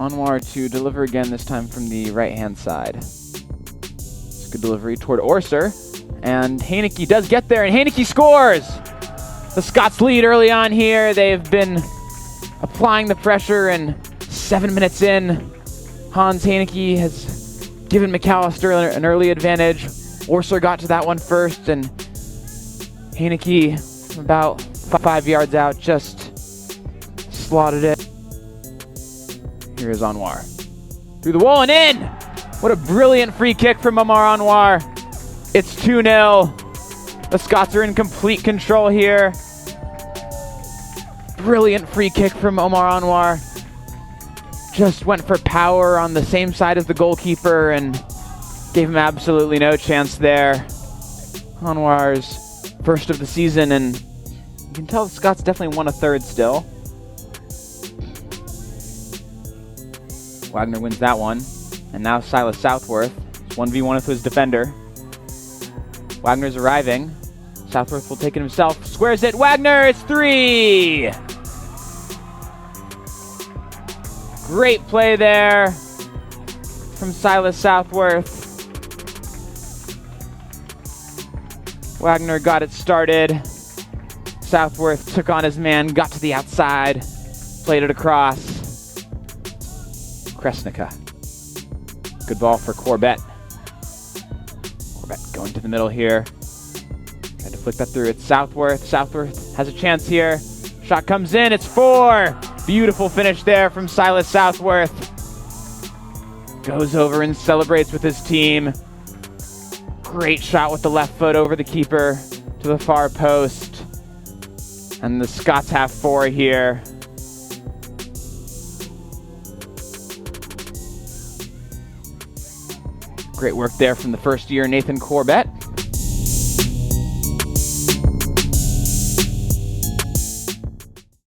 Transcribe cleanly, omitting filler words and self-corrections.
Anwar to deliver again, this time from the right-hand side. It's a good delivery toward Orser, and Heineke does get there, and Heineke scores! The Scots lead early on here. They've been applying the pressure, and 7 minutes in, Hans Heineke has given Macalester an early advantage. Orser got to that one first, and Heineke, from about 5 yards out, just slotted it. Here is Anwar. Through the wall and in! What a brilliant free kick from Omar Anwar. It's 2-0. The Scots are in complete control here. Brilliant free kick from Omar Anwar. Just went for power on the same side as the goalkeeper and gave him absolutely no chance there. Anwar's first of the season, and you can tell the Scots definitely want a third still. Wagner wins that one, and now Silas Southworth. It's 1v1 with his defender. Wagner's arriving. Southworth will take it himself. Squares it. Wagner, it's 3! Great play there from Silas Southworth. Wagner got it started. Southworth took on his man, got to the outside, played it across. Kresnica. Good ball for Corbett. Corbett going to the middle here. Tried to flick that through. It's Southworth. Southworth has a chance here. Shot comes in. It's 4. Beautiful finish there from Silas Southworth. Goes over and celebrates with his team. Great shot with the left foot over the keeper to the far post. And the Scots have 4 here. Great work there from the first year, Nathan Corbett.